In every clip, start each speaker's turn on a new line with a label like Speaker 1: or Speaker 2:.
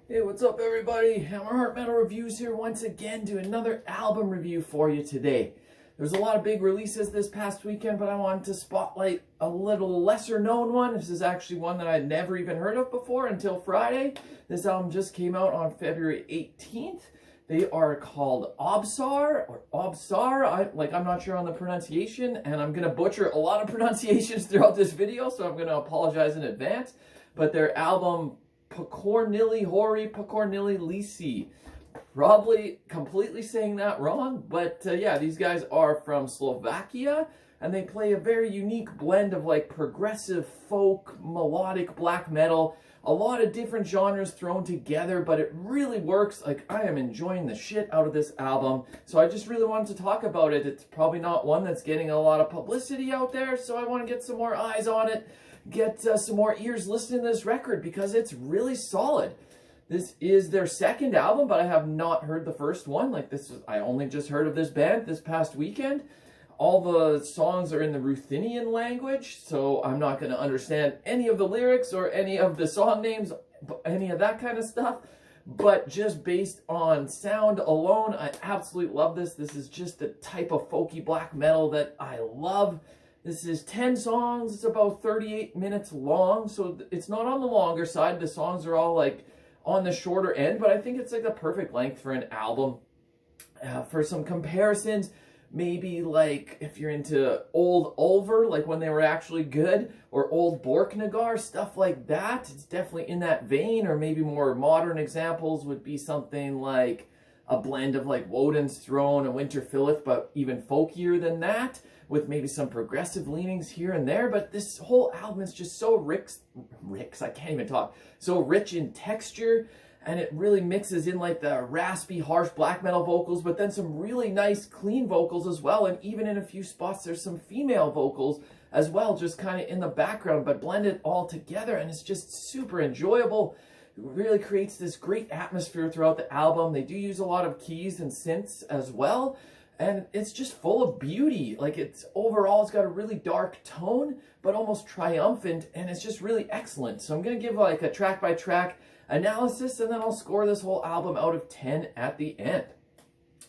Speaker 1: Hey, what's up everybody? Hammerheart Metal Reviews here once again to another album review for you today. There's a lot of big releases this past weekend, but I wanted to spotlight a little lesser known one. This is actually one that I'd never even heard of before until Friday. This album just came out on February 18th. They are called Obšar or Obšar. I'm not sure on the pronunciation, and I'm going to butcher a lot of pronunciations throughout this video, so I'm going to apologize in advance. But their album Počornily, horύ, Počornily, lisŷ. Probably completely saying that wrong, but yeah, these guys are from Slovakia, and they play a very unique blend of like progressive folk, melodic black metal, a lot of different genres thrown together, but it really works. Like, I am enjoying the shit out of this album, so I just really wanted to talk about it. It's probably not one that's getting a lot of publicity out there, so I want to get some more eyes on it, get some more ears listening to this record, because it's really solid. This is their second album, but I have not heard the first one. I only just heard of this band this past weekend. All the songs are in the Ruthenian language, so I'm not going to understand any of the lyrics or any of the song names, any of that kind of stuff. But just based on sound alone, I absolutely love this. This is just the type of folky black metal that I love. This is 10 songs. It's about 38 minutes long, so it's not on the longer side. The songs are all like on the shorter end, but I think it's like the perfect length for an album. For some comparisons, maybe like if you're into old Ulver, like when they were actually good, or old Borknagar, stuff like that. It's definitely in that vein. Or maybe more modern examples would be something like a blend of like Woden's Throne and Winterfilleth, but even folkier than that, with maybe some progressive leanings here and there. But this whole album is just so so rich in texture, and it really mixes in like the raspy, harsh black metal vocals, but then some really nice, clean vocals as well. And even in a few spots, there's some female vocals as well, just kind of in the background, but blended all together, and it's just super enjoyable. It really creates this great atmosphere throughout the album. They do use a lot of keys and synths as well, and it's just full of beauty. Like, overall, it's got a really dark tone, but almost triumphant, and it's just really excellent. So I'm going to give like a track-by-track analysis, and then I'll score this whole album out of 10 at the end.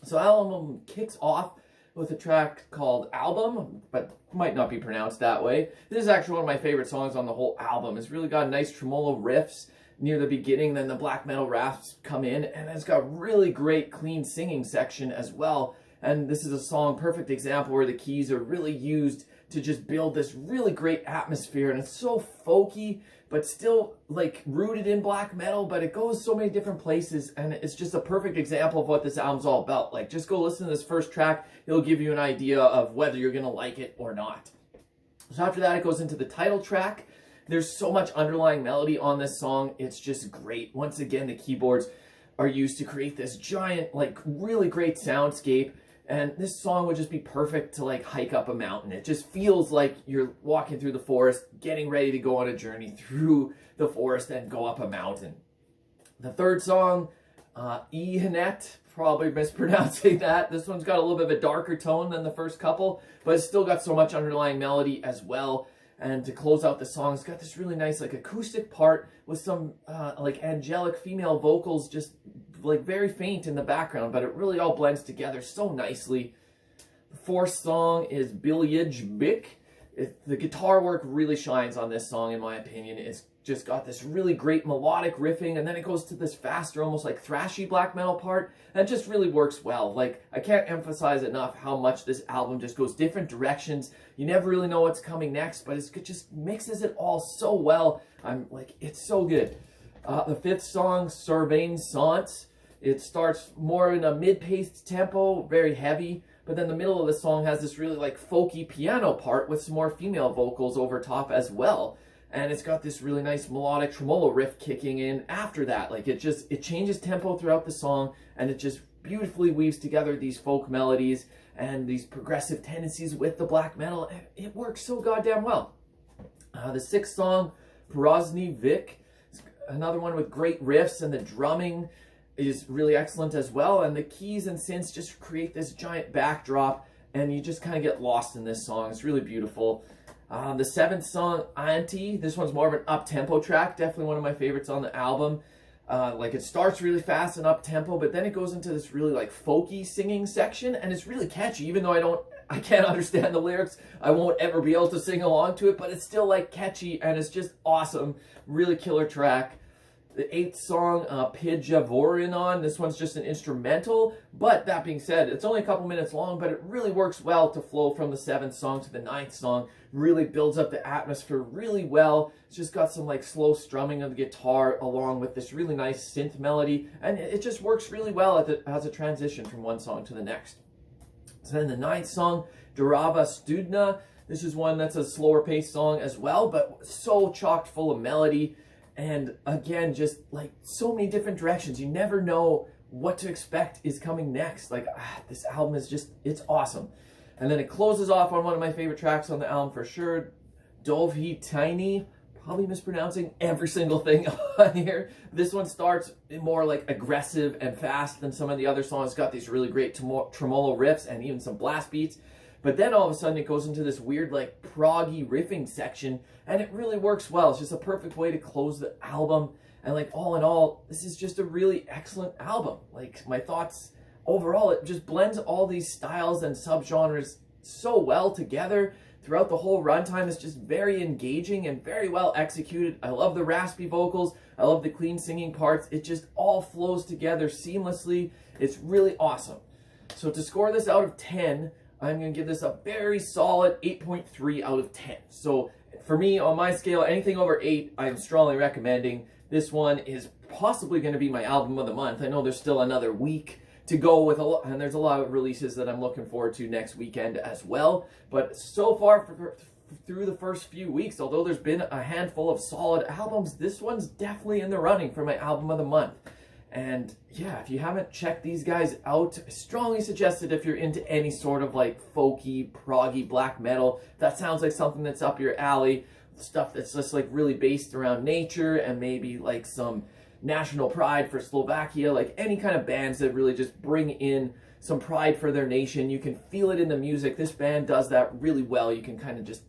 Speaker 1: So album kicks off with a track called Album, but might not be pronounced that way. This is actually one of my favorite songs on the whole album. It's really got nice tremolo riffs near the beginning, then the black metal raps come in, and it's got really great clean singing section as well. And this is a song, perfect example where the keys are really used to just build this really great atmosphere, and it's so folky, but still like rooted in black metal, but it goes so many different places, and it's just a perfect example of what this album's all about. Like, just go listen to this first track. It'll give you an idea of whether you're gonna like it or not. So after that, it goes into the title track. There's so much underlying melody on this song. It's just great. Once again, the keyboards are used to create this giant, like, really great soundscape. And this song would just be perfect to like hike up a mountain. It just feels like you're walking through the forest, getting ready to go on a journey through the forest and go up a mountain. The third song, Ihanet, probably mispronouncing that. This one's got a little bit of a darker tone than the first couple, but it's still got so much underlying melody as well. And to close out the song, it's got this really nice like acoustic part with some like angelic female vocals, just like very faint in the background, but it really all blends together so nicely. The fourth song is Biljaj Bik. The guitar work really shines on this song, in my opinion. It's just got this really great melodic riffing, and then it goes to this faster, almost like thrashy black metal part, and it just really works well. Like, I can't emphasize enough how much this album just goes different directions. You never really know what's coming next, but it just mixes it all so well. It's so good. The fifth song, Sorvain Sant. It starts more in a mid-paced tempo, very heavy, but then the middle of the song has this really like folky piano part with some more female vocals over top as well. And it's got this really nice melodic tremolo riff kicking in after that. Like, it changes tempo throughout the song, and it just beautifully weaves together these folk melodies and these progressive tendencies with the black metal, and it works so goddamn well. The sixth song, Prázdný Vik, another one with great riffs, and the drumming is really excellent as well, and the keys and synths just create this giant backdrop, and you just kind of get lost in this song. It's really beautiful. The seventh song, Auntie, this one's more of an up-tempo track, definitely one of my favorites on the album. Like it starts really fast and up tempo, but then it goes into this really like folky singing section, and it's really catchy. Even though I can't understand the lyrics, I won't ever be able to sing along to it, but it's still like catchy, and it's just awesome. Really killer track. The 8th song, Pijavorinon. This one's just an instrumental, but that being said, it's only a couple minutes long, but it really works well to flow from the 7th song to the 9th song. Really builds up the atmosphere really well. It's just got some like slow strumming of the guitar along with this really nice synth melody, and it just works really well as a transition from one song to the next. So then the 9th song, Durava Studna. This is one that's a slower paced song as well, but so chock full of melody. And again, just like so many different directions. You never know what to expect is coming next. Like, this album is just, it's awesome. And then it closes off on one of my favorite tracks on the album for sure, Dovhi Tiny. Probably mispronouncing every single thing on here. This one starts more like aggressive and fast than some of the other songs. It's got these really great tremolo riffs and even some blast beats. But then all of a sudden it goes into this weird like proggy riffing section, and it really works well. It's just a perfect way to close the album. And like all in all, this is just a really excellent album. Like my thoughts overall, it just blends all these styles and subgenres so well together throughout the whole runtime. It's just very engaging and very well executed. I love the raspy vocals. I love the clean singing parts. It just all flows together seamlessly. It's really awesome. So to score this out of 10, I'm going to give this a very solid 8.3 out of 10. So for me, on my scale, anything over 8, I'm strongly recommending. This one is possibly going to be my album of the month. I know there's still another week to go with and there's a lot of releases that I'm looking forward to next weekend as well. But so far through the first few weeks, although there's been a handful of solid albums, this one's definitely in the running for my album of the month. And yeah, if you haven't checked these guys out, I strongly suggest it if you're into any sort of like folky, proggy black metal. That sounds like something that's up your alley. Stuff that's just like really based around nature and maybe like some national pride for Slovakia. Like any kind of bands that really just bring in some pride for their nation. You can feel it in the music. This band does that really well. You can kind of just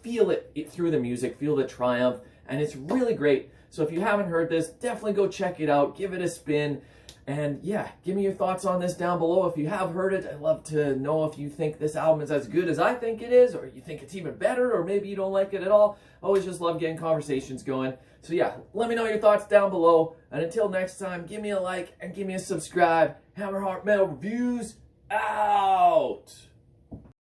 Speaker 1: feel it through the music, feel the triumph, and it's really great. So if you haven't heard this, definitely go check it out, give it a spin, and yeah, give me your thoughts on this down below. If you have heard it, I'd love to know if you think this album is as good as I think it is, or you think it's even better, or maybe you don't like it at all. I always just love getting conversations going. So yeah, let me know your thoughts down below, and until next time, give me a like and give me a subscribe. Hammer Heart Metal Reviews out!